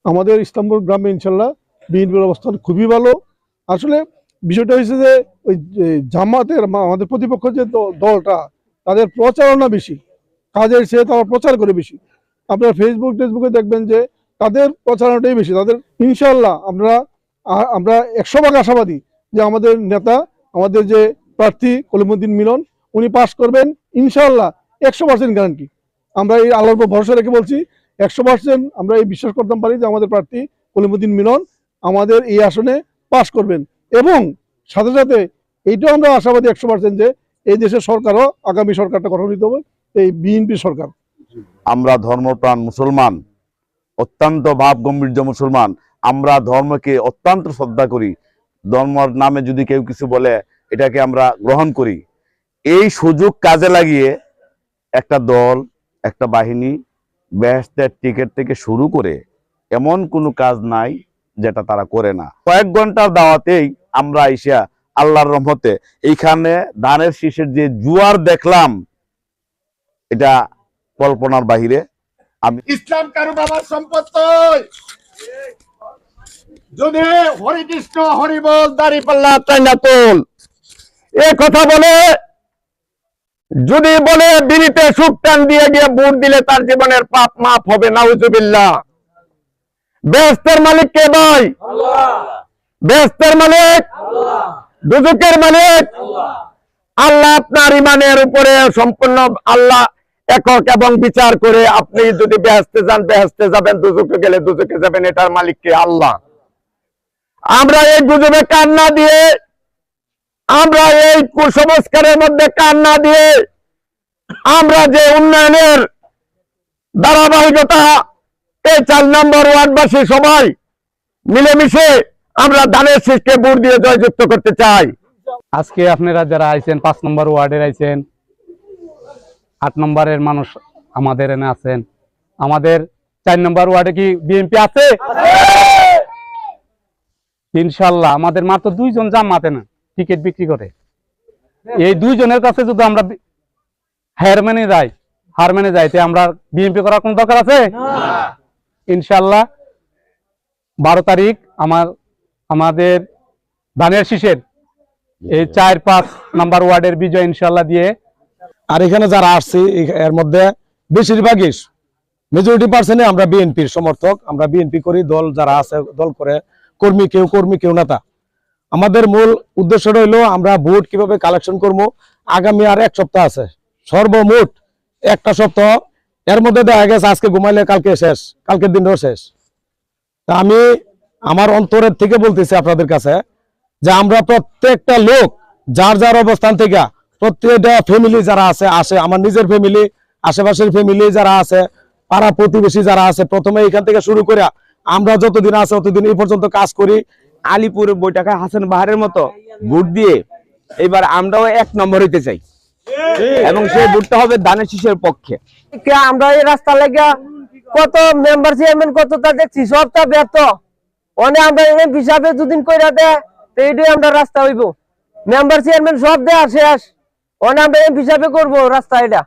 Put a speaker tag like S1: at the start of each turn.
S1: আমাদের ইসলামপুর গ্রামে ইনশাল্লাহ বিএনপির অবস্থান খুবই ভালো। আসলে বিষয়টা হয়েছে যে ওই যে জামাতের আমাদের প্রতিপক্ষ যে দলটা, তাদের প্রচারণা বেশি, কাজের চেয়ে তারা প্রচার করে বেশি। আপনারা টেসবুকে দেখবেন যে তাদের প্রচারণাটাই বেশি। তাদের ইনশাল্লাহ আমরা 100% আশাবাদী যে আমাদের নেতা, আমাদের যে প্রার্থী কলিমুদ্দিন মিলন, উনি পাস করবেন ইনশাল্লাহ, 100% গ্যারান্টি। আমরা এই আল্লাহর উপর ভরসা রেখে বলছি, 100% আমরা এই বিশ্বাস করতে পারি যে আমাদের প্রার্থী কলিমুদ্দিন মিলন আমাদের এই আসনে পাস করবেন। এবং সাথে সাথে এইটাও আমরা আশাবাদী 100% যে এই দেশের সরকারও আগামী সরকারটা গঠন হতে হবে এই বিএনপি সরকার।
S2: আমরা ধর্মপ্রাণ মুসলমান, অত্যন্ত ভাব গম্ভীর্য মুসলমান। আমরা ধর্মকে অত্যন্ত শ্রদ্ধা করি। ধর্মের নামে যদি কেউ কিছু বলে, এটাকে আমরা গ্রহণ করি। এই সুযোগ কাজে লাগিয়ে একটা দল, একটা বাহিনী বেহেশতের টিকিট থেকে শুরু করে এমন কোনো কাজ নাই যেটা তারা করে না। কয়েক ঘন্টার দাওয়াতেই আমরা আইসা আল্লাহর রহমতে এইখানে ধানের শীষের যে জুয়ার দেখলাম, এটা কল্পনার বাহিরে। আমি
S3: ইসলাম কারো বাবার সম্পদ যদি হরিকৃষ্ণ হরিবল দাঁড়িপাল্লা চাইনা তোল এ কথা বলে, যদি বলে বিড়িতে সুখ টান দিয়ে গিয়ে ভোট দিলে তার জীবনের পাপ মাফ হবে, নাউজুবিল্লাহ। বেহেশতের মালিক কে ভাই? বেহেশতের মালিক, দুজকের মালিক আল্লাহ। আপনার ইমানের উপরে সম্পূর্ণ আল্লাহ একক এবং বিচার করে আপনি যদি বেহেশতে যান বেহেশতে যাবেন, দুজকে গেলে দুজকে যাবেন, এটার মালিক কে? আল্লাহ। আমরা এই গুজবে কান না দিয়ে, আমরা এই কুসংস্কারের মধ্যে কান না দিয়ে, আমরা যে উন্নয়নের ধারাবাহিকতা এই 4 নম্বর ওয়ার্ডবাসী সবাই মিলেমিশে আমরা ধানের শীষকে ভোট দিয়ে জয়যুক্ত করতে চাই।
S4: আজকে আপনারা যারা আইছেন 5 নম্বর ওয়ার্ডের আইছেন, 8 নম্বরের মানুষ আমাদের এনে আছেন, আমাদের 4 নম্বর ওয়ার্ডে কি বিএনপি আছে? ইনশাল্লাহ। আমাদের মাত্র 2 জন জামাতে না টিকিট বিক্রি করে। এই 2 জনের কাছে যদি আমরা হার মেনে যাইতে আমরা বিএনপি করার কোন দরকার আছে? ইনশাল্লাহ 12 তারিখ আমাদের ধানের শীষের এই 4-5 নম্বর ওয়ার্ডের বিজয় ইনশাল্লাহ দিয়ে।
S5: আর এখানে যারা আসছে এর মধ্যে বেশিরভাগই মেজরিটি পার্সেন্টে আমরা বিএনপির সমর্থক। আমরা বিএনপি করি, দল যারা আছে দল করে, কর্মী কেউ নেতা। আমাদের মূল উদ্দেশ্যটা হইলো আমরা ভোট কিভাবে কালেকশন করবো। আগামী আর 1 সপ্তাহ আছে, সর্বমোট 1টা সপ্তাহ। এর মধ্যে দেখা গেছে আজকে ঘুমাইলে কালকে শেষ, কালকের দিনটাও শেষ। তা আমি আমার অন্তরের থেকে বলতেছি আপনাদের কাছে যে আমরা প্রত্যেকটা লোক যার যার অবস্থান থেকে, প্রত্যেকটা ফ্যামিলি যারা আসে, আমার নিজের ফ্যামিলি, আশেপাশের ফ্যামিলি যারা আছে, পাড়া প্রতিবেশী যারা আছে, প্রথমে এখান থেকে শুরু করে আমরা যতদিন আছে ততদিন এই পর্যন্ত কাজ করি।
S6: আলিপুর বৈঠকে হাসান বাহারের মতো ভোট দিয়ে এবার আমরাও 1 নম্বর হইতে চাই, এবং সেই ভোটটা হবে ধানের শীষের পক্ষে।
S7: আমরা এই রাস্তা লেগে কত মেম্বার চেয়ারম্যান কতটা দেখছি, সবটা ব্যর্থ। অনেক আমরা এমপি হিসাবে দুদিন কইরা দেয়, এইটাই আমরা রাস্তা হইব। মেম্বার চেয়ারম্যান সব দেয়া শেষ, অনেক আমরা এমপি হিসাবে করবো রাস্তা এটা।